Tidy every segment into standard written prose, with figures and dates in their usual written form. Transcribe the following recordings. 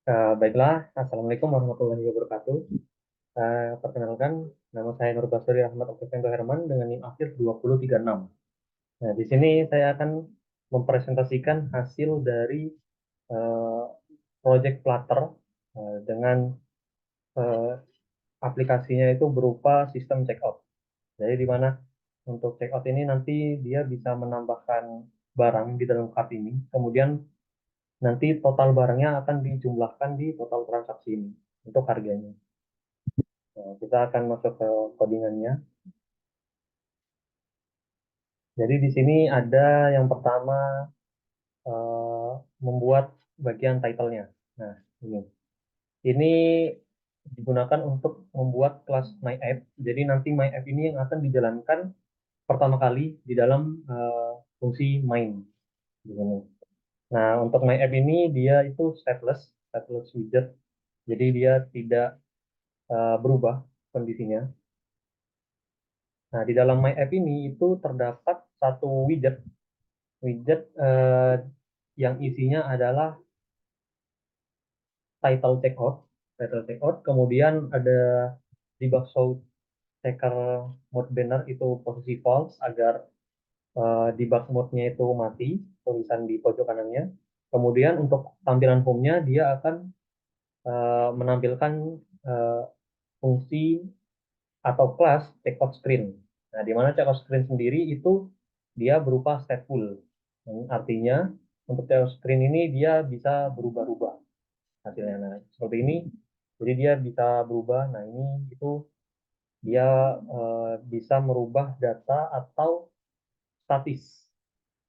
Baiklah, Assalamualaikum warahmatullahi wabarakatuh. Perkenalkan, nama saya Nur Basri Ahmad Oktavianto Herman dengan NIM akhir 2036. Nah, di sini saya akan mempresentasikan hasil dari eh, project Flutter dengan eh, aplikasinya itu berupa sistem checkout. Jadi di mana untuk checkout ini nanti dia bisa menambahkan barang di dalam cart ini, kemudian nanti total barangnya akan dijumlahkan di total transaksi ini untuk harganya. Nah, kita akan masuk ke codingannya. Jadi di sini ada yang pertama eh, membuat bagian title-nya. Nah, ini. Ini digunakan untuk membuat kelas MyApp. Jadi nanti MyApp ini yang akan dijalankan pertama kali di dalam fungsi main. Di sini. Nah, untuk MyApp ini dia itu stateless widget. Jadi dia tidak berubah kondisinya. Nah, di dalam MyApp ini itu terdapat satu widget widget yang isinya adalah title checkout, kemudian ada debug show checker mode banner itu posisi false agar debug mode-nya itu mati, tulisan di pojok kanannya. Kemudian untuk tampilan home-nya dia akan menampilkan eh, fungsi atau kelas checkout screen. Nah, di mana checkout screen sendiri itu dia berupa stateful. Artinya untuk checkout screen ini dia bisa berubah-ubah hasilnya. Nah, seperti ini. Jadi dia bisa berubah. Nah, ini itu dia bisa merubah data atau statis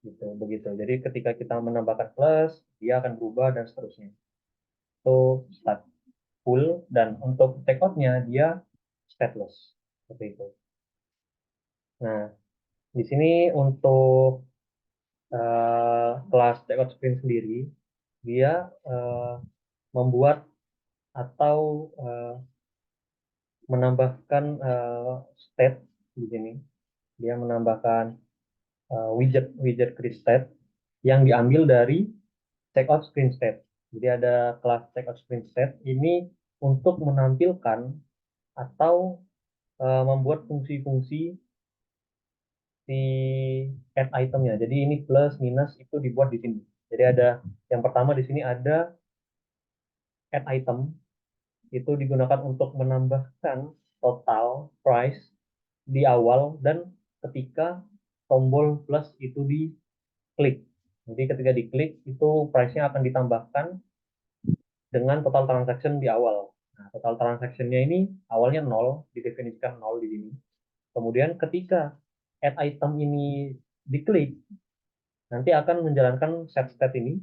gitu, begitu. Jadi ketika kita menambahkan plus, dia akan berubah dan seterusnya. Itu stateful dan untuk checkout-nya dia stateless seperti itu. Nah, di sini untuk kelas checkout screen sendiri, dia eh, membuat atau menambahkan state di sini. Dia menambahkan widget widget create state yang diambil dari checkout screen state. Jadi ada kelas checkout screen state ini untuk menampilkan atau membuat fungsi-fungsi si add itemnya. Jadi ini plus minus itu dibuat di sini. Jadi ada yang pertama di sini ada add item itu digunakan untuk menambahkan total price di awal dan ketika tombol plus itu diklik. Jadi ketika diklik itu price-nya akan ditambahkan dengan total transaction di awal. Nah, total transaction-nya ini awalnya nol, didefinisikan nol di sini. Kemudian ketika add item ini diklik, nanti akan menjalankan set state ini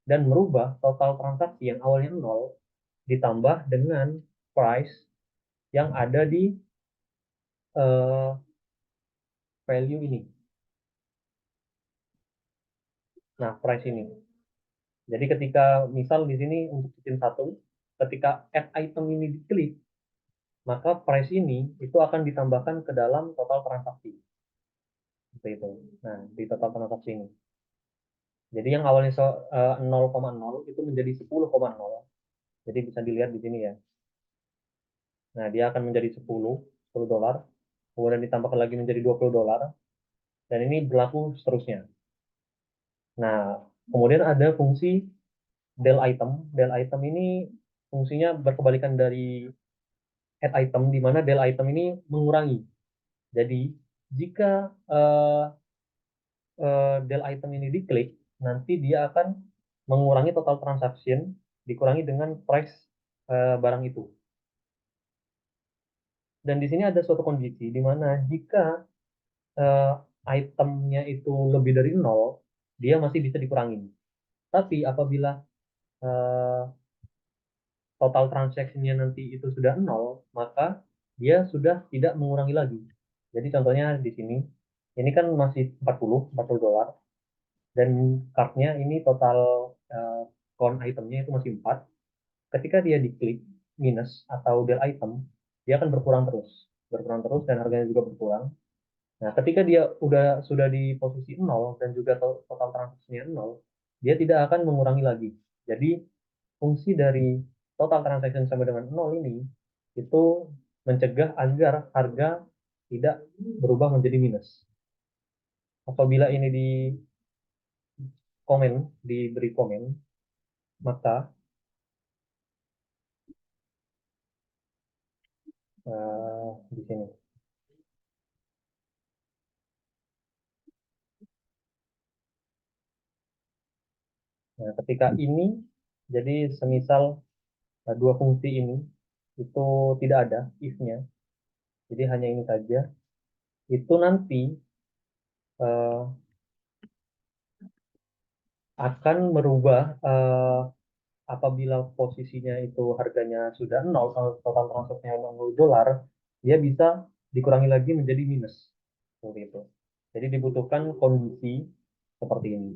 dan merubah total transaksi yang awalnya nol ditambah dengan price yang ada di eh, value ini. Nah, price ini. Jadi ketika misal di sini untuk titik satu, ketika add item ini diklik, maka price ini itu akan ditambahkan ke dalam total transaksi. Seperti itu. Nah, di total transaksi ini. Jadi yang awalnya 0,0 itu menjadi 10,0. Jadi bisa dilihat di sini ya. Nah, dia akan menjadi 10 dolar. Kemudian ditambahkan lagi menjadi 20 dolar. Dan ini berlaku seterusnya. Nah, kemudian ada fungsi del item. Del item ini fungsinya berkebalikan dari add item, di mana del item ini mengurangi. Jadi, jika eh, del item ini diklik, nanti dia akan mengurangi total transaction dikurangi dengan price barang itu. Dan di sini ada suatu kondisi di mana jika eh, itemnya itu lebih dari nol, dia masih bisa dikurangin. Tapi apabila eh, total transaksinya nanti itu sudah nol, maka dia sudah tidak mengurangi lagi. Jadi contohnya di sini, ini kan masih 40 dolar, dan card-nya ini total eh, count itemnya itu masih 4. Ketika dia diklik minus atau del item, dia akan berkurang terus dan harganya juga berkurang. Nah, ketika dia sudah di posisi nol dan juga total transaksinya nol, dia tidak akan mengurangi lagi. Jadi fungsi dari total transaction sama dengan 0 ini itu mencegah agar harga tidak berubah menjadi minus. Apabila ini di komen, diberi komen, maka di sini. Nah, ketika ini, jadi semisal dua fungsi ini itu tidak ada if-nya, jadi hanya ini saja, itu nanti eh, akan merubah apabila posisinya itu harganya sudah nol, kalau total transaksinya $0, dia bisa dikurangi lagi menjadi minus. Seperti itu. Jadi dibutuhkan kondisi seperti ini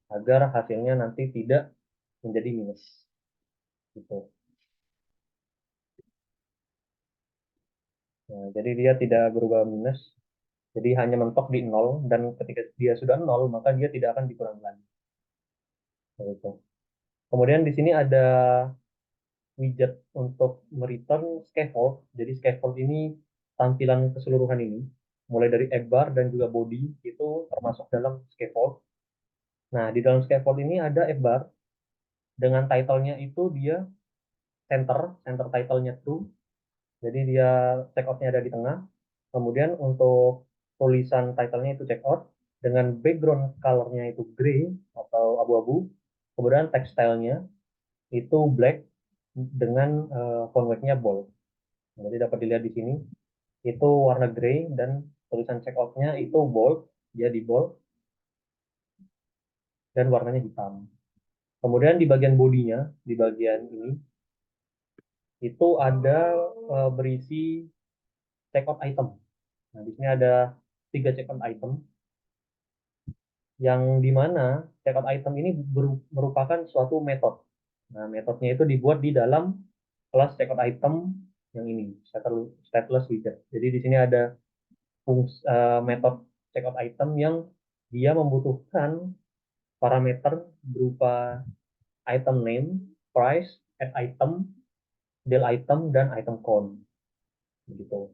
agar hasilnya nanti tidak menjadi minus. Gitu. Nah, jadi dia tidak berubah minus, jadi hanya mentok di nol, dan ketika dia sudah nol, maka dia tidak akan dikurangi lagi. Gitu. Kemudian di sini ada widget untuk mereturn scaffold. Jadi scaffold ini tampilan keseluruhan ini, mulai dari X-bar dan juga body itu termasuk dalam scaffold. Nah, di dalam scaffold ini ada X-bar dengan title-nya itu dia center title-nya true. Jadi dia check out-nya ada di tengah. Kemudian untuk tulisan title-nya itu check out dengan background color-nya itu gray atau abu-abu. Kemudian text style-nya itu black dengan font weight-nya bold. Jadi dapat dilihat di sini itu warna gray dan tulisan checkout-nya itu bold, dia di bold dan warnanya hitam. Kemudian di bagian bodinya, di bagian ini itu ada berisi checkout item. Nah, di sini ada 3 checkout item yang dimana checkout item ini merupakan suatu metode. Nah, metodenya itu dibuat di dalam kelas checkout item yang ini, stateless widget. Jadi di sini ada metode checkout item yang dia membutuhkan parameter berupa item name, price, add item, del item, dan item count. Begitu.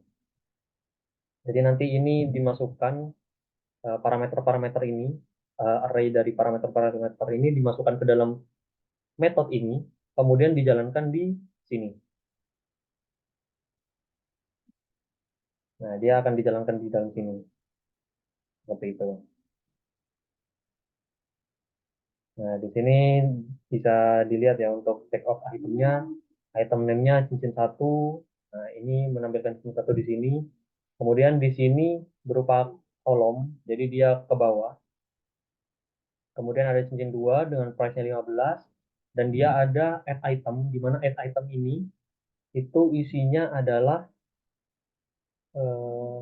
Jadi nanti ini dimasukkan parameter-parameter ini, array dari parameter-parameter ini dimasukkan ke dalam metode ini, kemudian dijalankan di sini. Nah, dia akan dijalankan di dalam sini. Seperti itu. Nah, di sini bisa dilihat ya untuk check off itemnya, item name-nya cincin satu. Nah, ini menampilkan cincin satu di sini. Kemudian di sini berupa kolom, jadi dia ke bawah. Kemudian ada cincin dua dengan price-nya 15. Dan dia ada add item, di mana add item ini itu isinya adalah eh,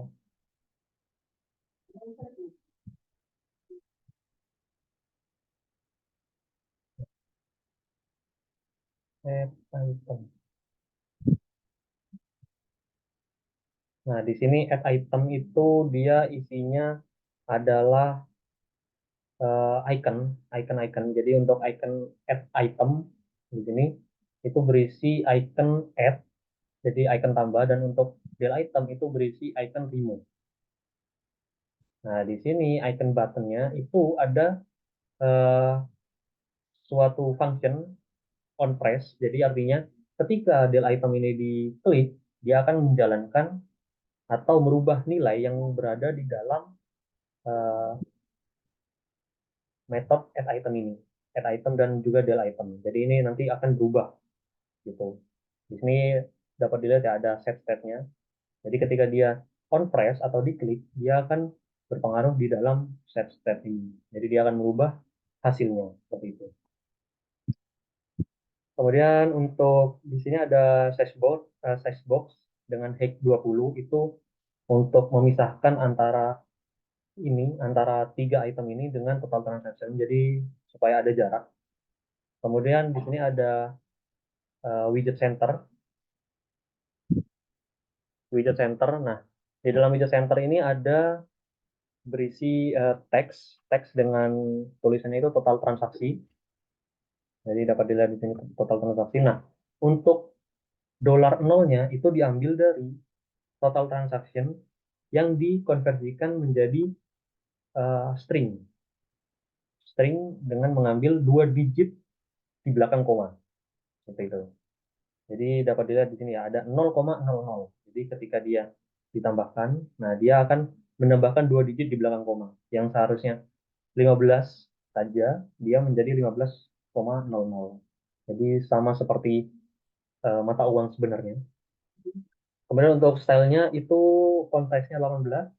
add item. Nah, di sini add item itu dia isinya adalah icon. Jadi untuk icon add item di sini itu berisi icon add, jadi icon tambah, dan untuk del item itu berisi icon remove. Nah, di sini icon buttonnya itu ada eh, suatu function on press. Jadi artinya ketika del item ini diklik, dia akan menjalankan atau merubah nilai yang berada di dalam eh, metode add item ini, add item dan juga del item. Jadi ini nanti akan berubah gitu. Di sini dapat dilihat ya ada set state-nya. Jadi ketika dia on press atau diklik, dia akan berpengaruh di dalam set state ini. Jadi dia akan merubah hasilnya seperti itu. Kemudian untuk di sini ada size box dengan height 20 itu untuk memisahkan antara tiga item ini dengan total transaction. Jadi supaya ada jarak. Kemudian di sini ada widget center. Widget center. Nah, di dalam widget center ini ada berisi teks dengan tulisannya itu total transaksi. Jadi dapat dilihat di sini total transaksi. Nah, untuk dolar nolnya itu diambil dari total transaction yang dikonversikan menjadi string. String dengan mengambil 2 digit di belakang koma. Seperti itu. Jadi dapat dilihat di sini ya ada 0,00. Jadi ketika dia ditambahkan, nah dia akan menambahkan 2 digit di belakang koma. Yang seharusnya 15 saja, dia menjadi 15,00. Jadi sama seperti mata uang sebenarnya. Kemudian untuk stylenya itu font size-nya 18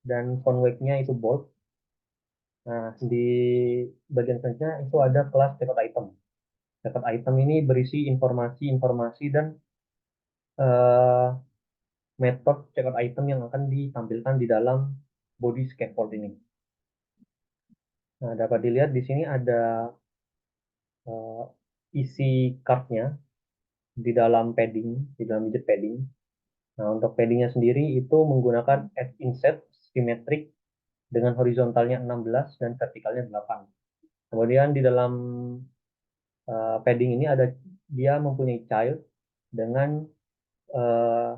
dan font weight-nya itu bold. Nah, di bagian selanjutnya itu ada kelas checkout item. Checkout item ini berisi informasi-informasi dan eh, metode checkout item yang akan ditampilkan di dalam body scaffold ini. Nah, dapat dilihat di sini ada eh, isi card-nya di dalam padding, di dalam widget padding. Nah, untuk paddingnya sendiri itu menggunakan edge inset symmetric dengan horizontalnya 16 dan vertikalnya 8. Kemudian di dalam padding ini ada dia mempunyai child dengan uh,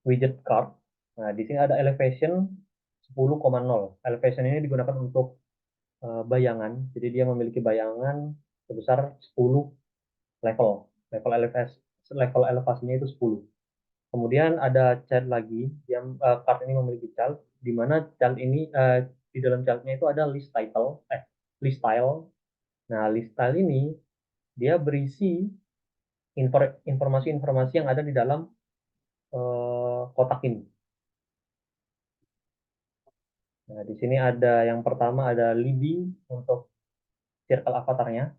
widget card. Nah, di sini ada elevation 10,0. Elevation ini digunakan untuk bayangan. Jadi dia memiliki bayangan sebesar 10 level. Level elevasinya itu 10. Kemudian ada child lagi yang card ini memiliki child di mana child ini di dalam childnya itu ada list style. Nah, list style ini dia berisi informasi-informasi yang ada di dalam kotak ini. Nah, di sini ada yang pertama ada leading untuk circle avatarnya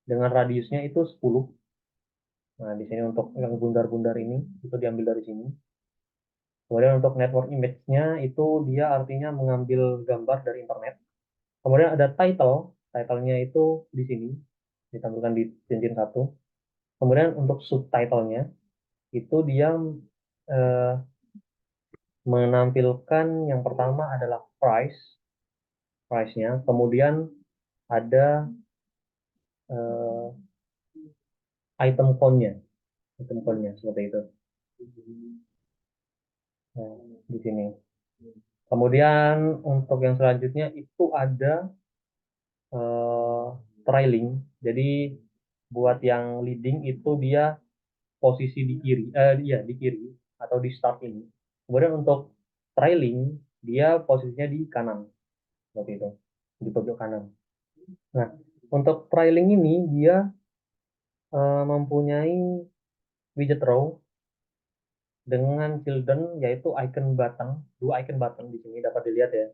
dengan radiusnya itu 10. Nah, di sini untuk yang bundar-bundar ini itu diambil dari sini. Kemudian untuk network image-nya itu dia artinya mengambil gambar dari internet. Kemudian ada title, title-nya itu di sini ditampilkan di cincin satu. Kemudian untuk subtitle-nya itu dia eh, menampilkan yang pertama adalah price-nya. Kemudian ada eh, item count-nya seperti itu. Nah, di sini. Kemudian untuk yang selanjutnya itu ada eh, trailing. Jadi buat yang leading itu dia posisi di kiri, iya di kiri atau di start ini. Kemudian untuk trailing dia posisinya di kanan, seperti itu, di pojok kanan. Nah, untuk trailing ini dia mempunyai widget row dengan children yaitu icon button, dua icon button di sini dapat dilihat ya.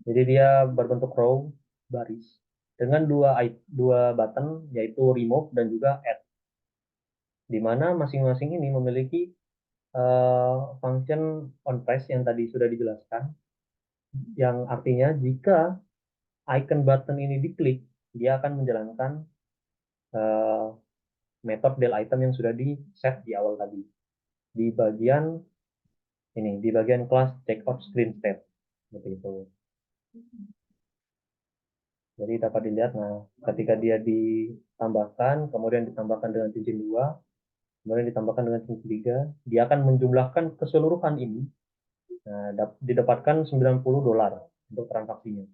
Jadi dia berbentuk row baris dengan dua button yaitu remove dan juga add, di mana masing-masing ini memiliki function on press yang tadi sudah dijelaskan, yang artinya jika icon button ini diklik, dia akan menjalankan uh, metode del item yang sudah di set di awal tadi di bagian ini, di bagian kelas checkout screen state seperti itu. Jadi dapat dilihat, nah ketika dia ditambahkan, kemudian ditambahkan dengan cincin 2, kemudian ditambahkan dengan cincin 3, dia akan menjumlahkan keseluruhan ini, nah, didapatkan $90 untuk transaksinya.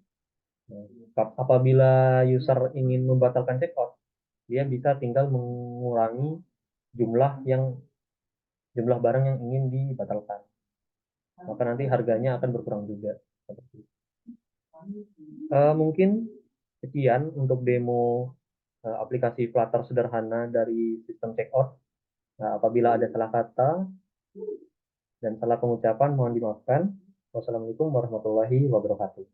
Nah, apabila user ingin membatalkan checkout, dia bisa tinggal mengurangi jumlah jumlah barang yang ingin dibatalkan. Maka nanti harganya akan berkurang juga. Mungkin sekian untuk demo aplikasi Flutter sederhana dari sistem checkout. Nah, apabila ada salah kata dan salah pengucapan, mohon dimaafkan. Wassalamualaikum warahmatullahi wabarakatuh.